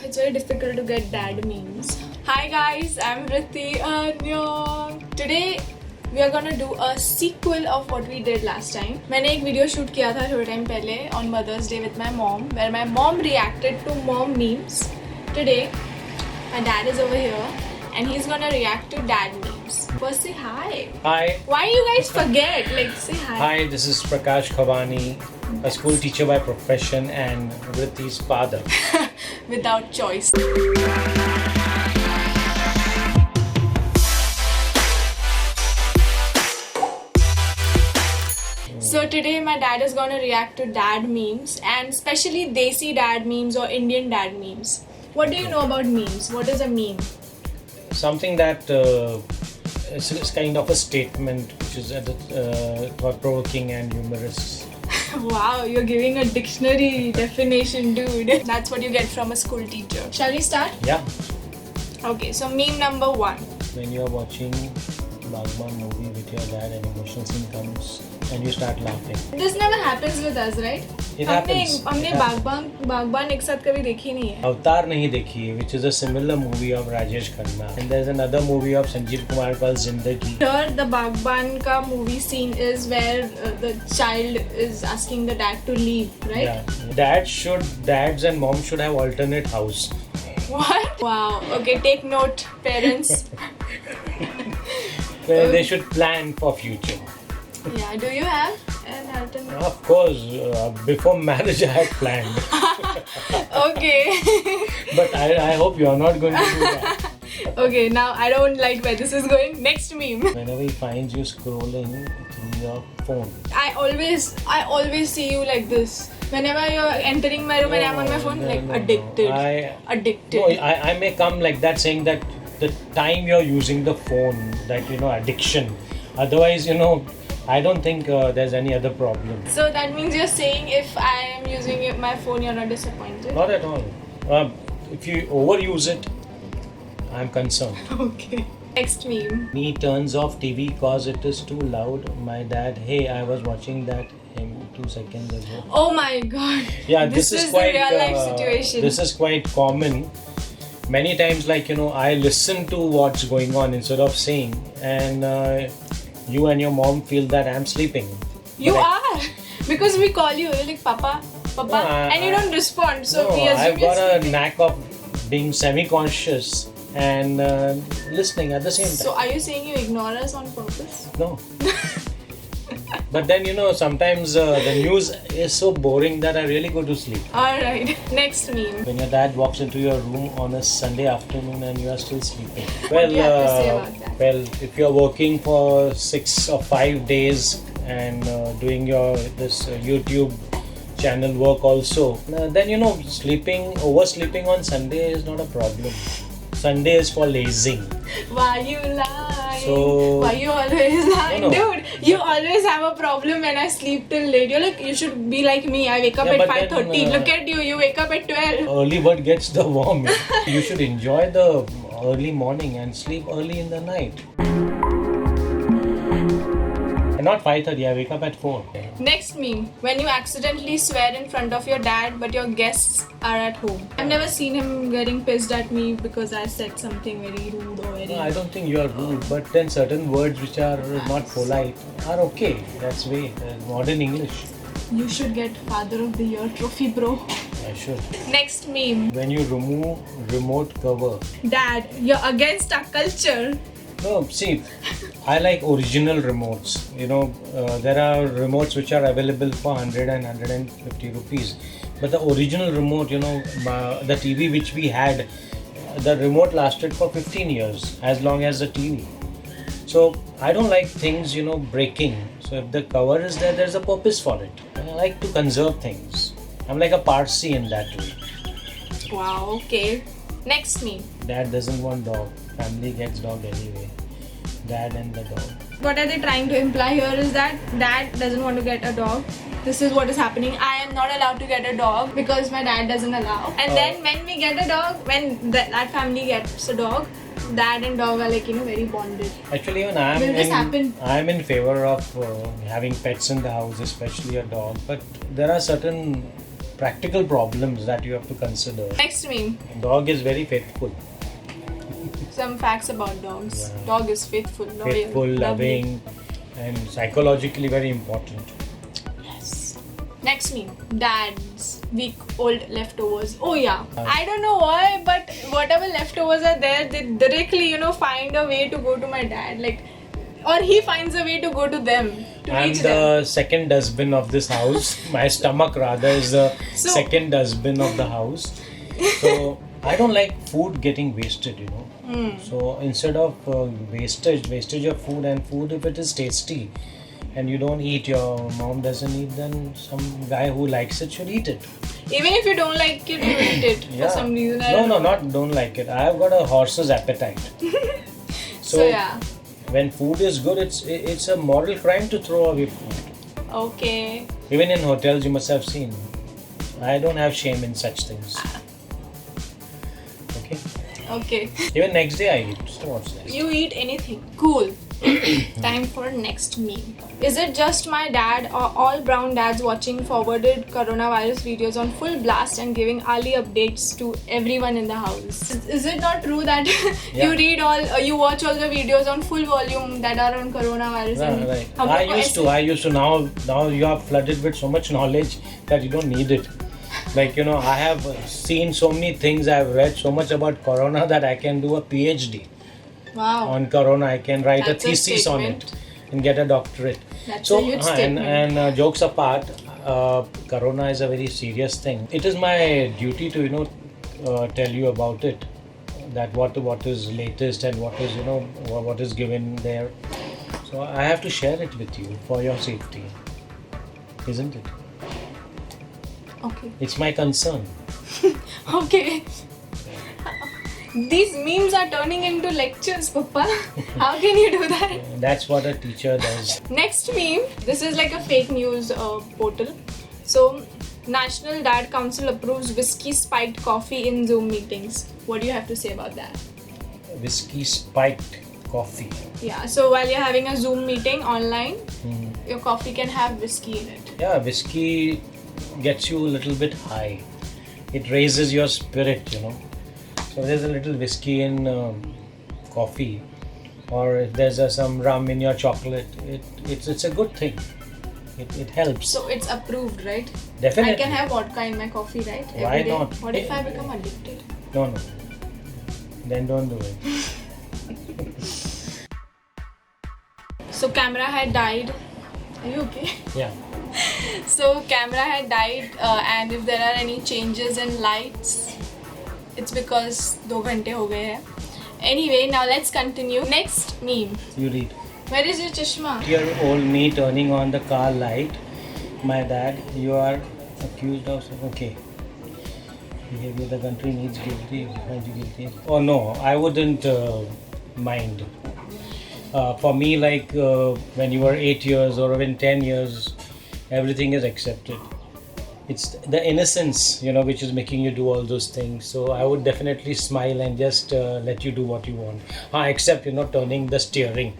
It's very difficult to get dad memes. Hi guys, I'm Ritti Anyong. Today we are gonna do a sequel of what we did last time. मैंने एक video shoot किया था थोड़े time पहले on Mother's Day with my mom, where my mom reacted to mom memes. Today, my dad is over here and he's gonna react to dad memes. First say hi. Hi. Why you guys forget? Like say hi. Hi, this is Prakash Khawani, a school teacher by profession and Ritti's father. Without choice. So today my dad is gonna react to dad memes and especially Desi dad memes or Indian dad memes. What do you know about memes? What is a meme? Something that is kind of a statement which is thought-provoking and humorous. Wow, you're giving a dictionary definition, dude. That's what you get from a school teacher. Shall we start? Yeah. Okay, so meme number 1. When you're watching Bagban movie with your dad and emotional scene comes and you start laughing. This never happens with us, right? It happens. हमने बागबान एक साथ कभी देखी नहीं है. Avatar नहीं देखी है, which is a similar movie of Rajesh Khanna. And there's another movie of Sanjeev Kumar called Zindagi. Here, the Bagban ka movie scene is where the child is asking the dad to leave, right? Yeah. Dads and moms should have alternate house. What? Wow. Okay, take note, parents. They should plan for future. Yeah. Do you have an alternate? Of course, before marriage I had planned. Okay. But I hope you are not going to do that. Okay. Now I don't like where this is going. Next meme. Whenever he finds you scrolling through your phone. I always see you like this. Whenever you're entering my room and I'm on my phone, addicted. Addicted. No, I may come like that saying that the time you're using the phone, that addiction. Otherwise, I don't think there's any other problem. So that means you're saying if I am using my phone, you're not disappointed? Not at all. If you overuse it, I'm concerned. Okay. Next meme. Me turns off TV cause it is too loud. My dad, hey, I was watching that 2 seconds ago. Oh my god. Yeah, this is quite the real life situation. This is quite common. Many times, I listen to what's going on instead of saying, and you and your mom feel that I'm sleeping. You are, because we call you, you're like Papa, and you don't respond. So we assume I've got you're a sleeping. knack of being semi-conscious and listening at the same time. So are you saying you ignore us on purpose? No. But then sometimes the news is so boring that I really go to sleep. Alright, next meme. When your dad walks into your room on a Sunday afternoon and you are still sleeping. What do you have to say about that? Well, if you're working for 6 or 5 days and doing this YouTube channel work also, then oversleeping on Sunday is not a problem. Sunday is for lazing. Why you lying? So, why you always lying? No. Dude, you always have a problem when I sleep till late. You're like, you should be like me. I wake up Yeah, at but 5:30. then, Look at you, you wake up at 12. Early bird gets the worm. You should enjoy the early morning and sleep early in the night. And not 5:30, I wake up at 4. Next meme. When you accidentally swear in front of your dad but your guests are at home. I've never seen him getting pissed at me because I said something very rude or very... No, I don't think you are rude, but then certain words which are not polite are okay. That's modern English. You should get Father of the Year trophy, bro. I should. Next meme. When you remove remote cover. Dad, you're against our culture. No, see, I like original remotes. There are remotes which are available for 100 and 150 rupees. But the original remote, the TV which we had, the remote lasted for 15 years, as long as the TV. So I don't like things, breaking. So if the cover is there, there's a purpose for it. And I like to conserve things. I'm like a Parsi in that way. Wow, okay. Next meme. Dad doesn't want dog. Family gets dog anyway. Dad and the dog. What are they trying to imply here is that dad doesn't want to get a dog. This is what is happening. I am not allowed to get a dog because my dad doesn't allow. And then when we get a dog, when that family gets a dog, dad and dog are very bonded. Actually, even Will this happen? I'm in favor of having pets in the house, especially a dog. But there are certain practical problems that you have to consider. Next meme. Dog is very faithful. Some facts about dogs. Yeah. Dog is faithful, loyal, Faithful, loving, and psychologically very important. Yes. Next meme. Dad's week-old leftovers. Oh yeah. I don't know why, but whatever leftovers are there, they directly, find a way to go to my dad. Like, or he finds a way to go to them. I'm the second dustbin of this house. My stomach rather is the So- second dustbin of the house. So I don't like food getting wasted. So instead of wastage of food, and food, if it is tasty and you don't eat, your mom doesn't eat, then some guy who likes it should eat it. Even if you don't like it, you eat it for some reason. I don't No, know. not don't like it. I've got a horse's appetite. So yeah. When food is good, it's a moral crime to throw away food. Okay. Even in hotels, you must have seen. I don't have shame in such things. Okay. Okay. Even next day I eat. So what's that? You eat anything. Cool. Time for next meme. Is it just my dad or all brown dads watching forwarded coronavirus videos on full blast and giving early updates to everyone in the house? Is it not true that Yeah. you watch all the videos on full volume that are on coronavirus? Yeah, and right. हम लोग को I used to. Now you are flooded with so much knowledge that you don't need it. Like, I have seen so many things. I've read so much about corona that I can do a PhD Wow. on corona. I can write That's a a thesis on it statement. and get a doctorate. That's So, a huge statement. and jokes apart, corona is a very serious thing. It is my duty to tell you about it, that what is latest and what is what is given there. So I have to share it with you for your safety, isn't it? Okay. It's my concern. Okay. These memes are turning into lectures, Papa. How can you do that? That's what a teacher does. Next meme. This is like a fake news portal. So, National Dad Council approves whiskey spiked coffee in Zoom meetings. What do you have to say about that? Whiskey spiked coffee. Yeah. So while you're having a Zoom meeting online, your coffee can have whiskey in it. Yeah, whiskey gets you a little bit high. It raises your spirit. So there's a little whiskey in coffee, or if there's some rum in your chocolate, it's a good thing. It helps. So it's approved, right? Definitely. I can have vodka in my coffee, right? Why Every day. not? What if I become addicted? No. Then don't do it. So camera had died. Are you okay? Yeah. So camera had died, and if there are any changes in lights, it's because 2 घंटे हो गए हैं. Anyway, now let's continue. Next meme. You read. Where is your chashma? Year-old me turning on the car light. My dad, you are accused of. Okay. Behavior the country needs guilty. Find you guilty. Oh no, I wouldn't mind. For me, like when you were 8 years or even 10 years, everything is accepted. It's the innocence, which is making you do all those things. So I would definitely smile and just let you do what you want. Except, turning the steering,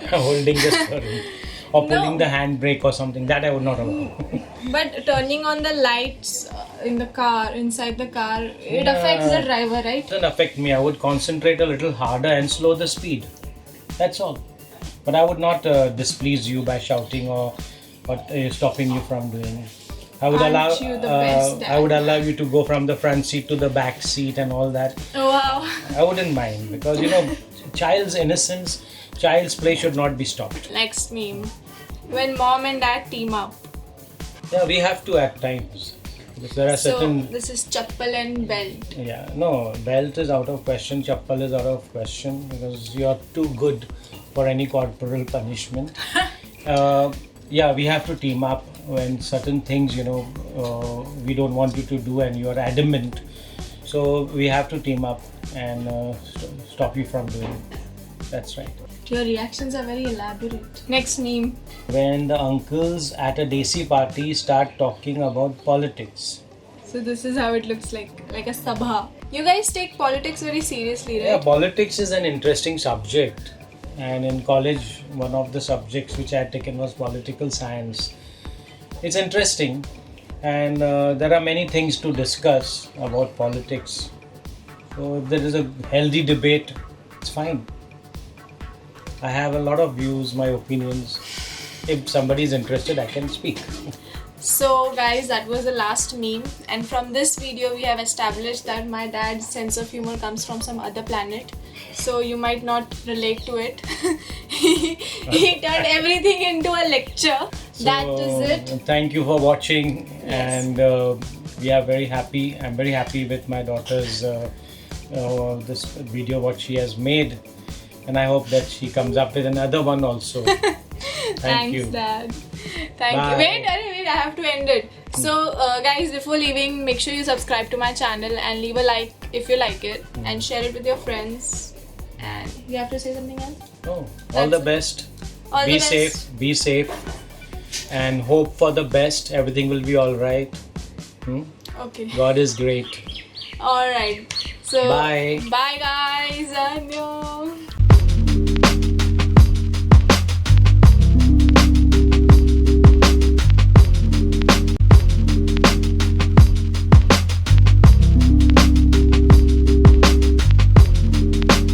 holding the steering, or pulling the handbrake or something. That I would not allow. But turning on the lights in the car, inside the car, it affects the driver, right? It doesn't affect me. I would concentrate a little harder and slow the speed. That's all. But I would not displease you by shouting or stopping you from doing it. I would Aren't you the best dad? I would allow you to go from the front seat to the back seat and all that. Oh, wow. I wouldn't mind because child's innocence, child's play should not be stopped. Next meme. When mom and dad team up. Yeah, we have to at times. Because there are So certain. this is chappal and belt. Yeah, no, belt is out of question, chappal is out of question because you are too good for any corporal punishment. Yeah, we have to team up when certain things, we don't want you to do and you are adamant. So we have to team up and stop you from doing it. That's right. Your reactions are very elaborate. Next meme. When the uncles at a desi party start talking about politics. So this is how it looks like a sabha. You guys take politics very seriously, right? Yeah, politics is an interesting subject. And in college, one of the subjects which I had taken was political science. It's interesting, and there are many things to discuss about politics. So if there is a healthy debate, it's fine. I have a lot of views, my opinions. If somebody is interested, I can speak. So guys, that was the last meme, and from this video we have established that my dad's sense of humor comes from some other planet, so you might not relate to it. he turned everything into a lecture. That is it. Thank you for watching, Yes. and we are very happy. I'm very happy with my daughter's this video, what she has made, and I hope that she comes up with another one also. Thank Thanks, you. Dad. Thank Bye. you. Wait, I have to end it. So, guys, before leaving, make sure you subscribe to my channel and leave a like if you like it, and share it with your friends. And you have to say something else? Oh, all That's the it. best. All Be the best. safe. Be safe, and hope for the best. Everything will be all right. Okay. God is great. Alright. So, Bye. Bye, guys. Annyeong.